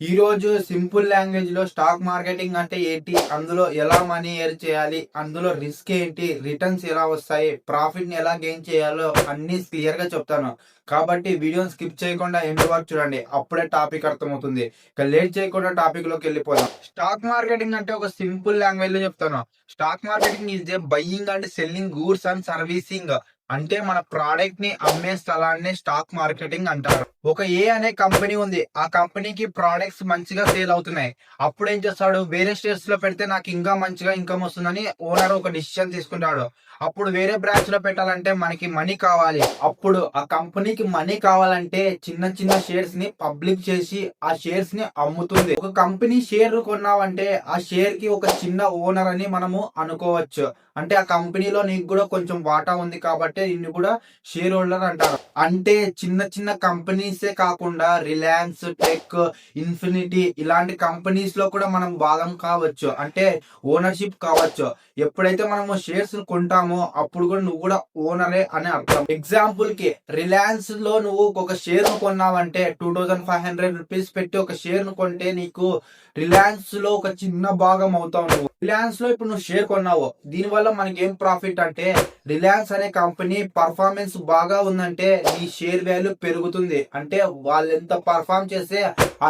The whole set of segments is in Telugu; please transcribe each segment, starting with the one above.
ఈ రోజు సింపుల్ లాంగ్వేజ్ లో స్టాక్ మార్కెటింగ్ అంటే ఏంటి, అందులో ఎలా మనీ ఎర్న్ చేయాలి, అందులో రిస్క్ ఏంటి, రిటర్న్స్ ఎలా వస్తాయి, ప్రాఫిట్ ని ఎలా గెయిన్ చేయాలో అన్ని క్లియర్ గా చెప్తాను. కాబట్టి వీడియోని స్కిప్ చేయకుండా ఎండ్ వరకు చూడండి, అప్పుడే టాపిక్ అర్థమవుతుంది. ఇక లేట్ చేయకుండా టాపిక్ లోకి వెళ్ళిపోదాం. స్టాక్ మార్కెటింగ్ అంటే ఒక సింపుల్ లాంగ్వేజ్ లో చెప్తాను. Stock marketing is a buying and selling goods and servicing. అంటే మన ప్రోడక్ట్ ని అమ్మే స్థలాన్ని స్టాక్ మార్కెటింగ్ అంటారు. ఒక ఏ అనే కంపెనీ ఉంది, ఆ కంపెనీకి ప్రోడక్ట్స్ మంచిగా సేల్ అవుతున్నాయి. అప్పుడు ఏం చేస్తాడు, వేరే స్టేట్స్ లో పెడితే నాకు ఇంకా మంచిగా ఇన్కమ్ వస్తుందని ఓనర్ ఒక డిసిషన్ తీసుకుంటాడు. అప్పుడు వేరే బ్రాంచ్ లో పెట్టాలంటే మనకి మనీ కావాలి. అప్పుడు ఆ కంపెనీకి మనీ కావాలంటే చిన్న చిన్న షేర్స్ ని పబ్లిక్ చేసి ఆ షేర్స్ ని అమ్ముతుంది. ఒక కంపెనీ షేర్ కొన్నావంటే ఆ షేర్ కి ఒక చిన్న ఓనర్ అని మనము అనుకోవచ్చు. అంటే ఆ కంపెనీలో నీకు కూడా కొంచెం వాటా ఉంది కాబట్టి నిన్ను కూడా షేర్ హోల్డర్ అంటారు. అంటే చిన్న చిన్న కంపెనీసే కాకుండా రిలయన్స్ టెక్, ఇన్ఫినిటీ ఇలాంటి కంపెనీస్ లో కూడా మనం భాగం కావచ్చు, అంటే ఓనర్షిప్ కావచ్చు. ఎప్పుడైతే మనము షేర్స్ కొంటామో అప్పుడు కూడా నువ్వు కూడా ఓనరే అని అర్థం. ఎగ్జాంపుల్ కి రిలయన్స్ లో నువ్వు ఒక షేర్ ను కొన్నావంటే 2500 రూపీస్ పెట్టి ఒక షేర్ ను కొంటే నీకు రిలయన్స్ లో ఒక చిన్న భాగం అవుతావు. నువ్వు రిలయన్స్ లో ఇప్పుడు నువ్వు షేర్ కొన్నావు, దీని వల్ల మనకి ఏం ప్రాఫిట్ అంటే రిలయన్స్ అనే కంపెనీ పర్ఫార్మెన్స్ బాగా ఉందంటే నీ షేర్ వాల్యూ పెరుగుతుంది. అంటే వాళ్ళు ఎంత పర్ఫార్మ్ చేస్తే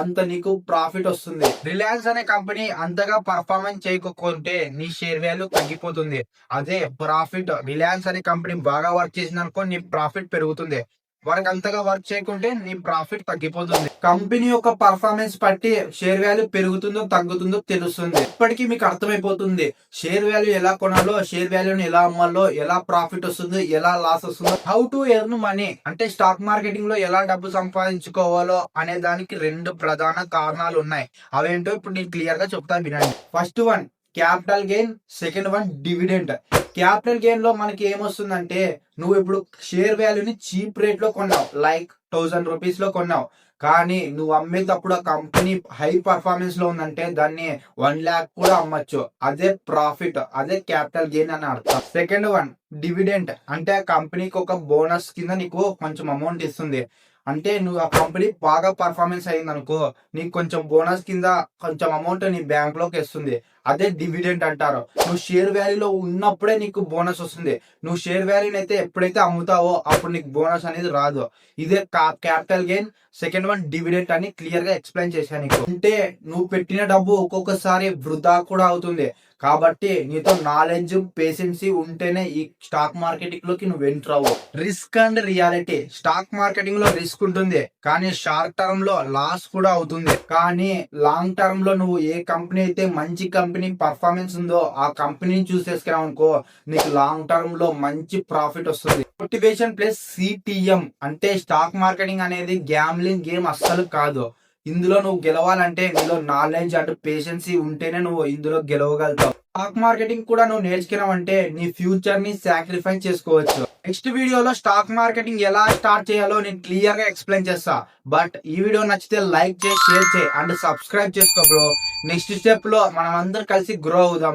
అంత నీకు ప్రాఫిట్ వస్తుంది. రిలయన్స్ అనే కంపెనీ అంతగా పర్ఫార్మెన్స్ చేయకపోతే నీ షేర్ వాల్యూ తగ్గిపోతుంది. అదే ప్రాఫిట్, రిలయన్స్ అనే కంపెనీ బాగా వర్క్ చేసిందనుకో నీ ప్రాఫిట్ పెరుగుతుంది. వారికి అంతగా వర్క్ చేయకుంటే నీ ప్రాఫిట్ తగ్గిపోతుంది. కంపెనీ యొక్క పర్ఫార్మెన్స్ బట్టి షేర్ వాల్యూ పెరుగుతుందో తగ్గుతుందో తెలుస్తుంది. ఇప్పటికీ మీకు అర్థమైపోతుంది షేర్ వాల్యూ ఎలా కొనాలో, షేర్ వాల్యూని ఎలా అమ్మాలో, ఎలా ప్రాఫిట్ వస్తుందో, ఎలా లాస్ వస్తుందో. హౌ టు ఎర్న్ మనీ అంటే స్టాక్ మార్కెటింగ్ లో ఎలా డబ్బు సంపాదించుకోవాలో అనే దానికి రెండు ప్రధాన కారణాలు ఉన్నాయి. అవేంటో ఇప్పుడు నేను క్లియర్ గా చెప్తాను, వినండి. First one capital gain, second one dividend. Capital gain లో మనకి ఏమొస్తుందంటే నువ్వు ఇప్పుడు షేర్ వాల్యూని చీప్ రేట్ లో కొన్నావు, లైక్ 1000 రూపీస్ లో కొన్నావు. కానీ నువ్వు అమ్మేటప్పుడు ఆ కంపెనీ హై పర్ఫార్మెన్స్ లో ఉందంటే దాన్ని 1 lakh కూడా అమ్మచ్చు. అదే ప్రాఫిట్, అదే క్యాపిటల్ గెయిన్ అని అర్థం. Second one dividend. అంటే ఆ కంపెనీకి ఒక బోనస్ కింద నీకు కొంచెం అమౌంట్ ఇస్తుంది. అంటే నువ్వు ఆ కంపెనీ బాగా పర్ఫార్మెన్స్ అయింది అనుకో, నీకు కొంచెం బోనస్ కింద కొంచెం అమౌంట్ నీ బ్యాంక్ లోకి వస్తుంది. అదే డివిడెంట్ అంటారు. నువ్వు షేర్ వాల్యూలో ఉన్నప్పుడే నీకు బోనస్ వస్తుంది. నువ్వు షేర్ వాల్యూని అయితే ఎప్పుడైతే అమ్ముతావో అప్పుడు నీకు బోనస్ అనేది రాదు. ఇదే capital gain, second one dividend అని క్లియర్ గా ఎక్స్ప్లెయిన్ చేశాను నీకు. అంటే నువ్వు పెట్టిన డబ్బు ఒక్కొక్కసారి వృధా కూడా అవుతుంది. కాబట్టి నీతో నాలెడ్జ్, పేషెన్సీ ఉంటేనే ఈ స్టాక్ మార్కెటింగ్ లోకి నువ్వు ఎంటర్ అవ్వు. Risk and reality. Stock marketing లో రిస్క్ ఉంటుంది, కానీ షార్ట్ టర్మ్ లో లాస్ కూడా అవుతుంది. కానీ లాంగ్ టర్మ్ లో నువ్వు ఏ కంపెనీ అయితే మంచి కంపెనీ పర్ఫార్మెన్స్ ఉందో ఆ కంపెనీని చూసేసుకున్నావు అనుకో, నీకు లాంగ్ టర్మ్ లో మంచి ప్రాఫిట్ వస్తుంది. Motivation plus CTM. అంటే స్టాక్ మార్కెటింగ్ అనేది గ్యామ్లింగ్ గేమ్ అస్సలు కాదు. ఇందులో నువ్వు గెలవాలంటే నీలో నాలెడ్జ్ అండ్ పేషెన్సీ ఉంటేనే నువ్వు ఇందులో గెలవగలుగుతావు. స్టాక్ మార్కెటింగ్ కూడా నువ్వు నేర్చుకున్నావంటే నీ ఫ్యూచర్ ని సాక్రిఫైస్ చేసుకోవచ్చు. నెక్స్ట్ వీడియోలో స్టాక్ మార్కెటింగ్ ఎలా స్టార్ట్ చేయాలో నేను క్లియర్ గా ఎక్స్ప్లెయిన్ చేస్తా. బట్ ఈ వీడియో నచ్చితే లైక్ చేయి, షేర్ చేయి అండ్ సబ్స్క్రైబ్ చేసుకో బ్రో. నెక్స్ట్ స్టెప్ లో మనం అందరం కలిసి గ్రో అవుదాం.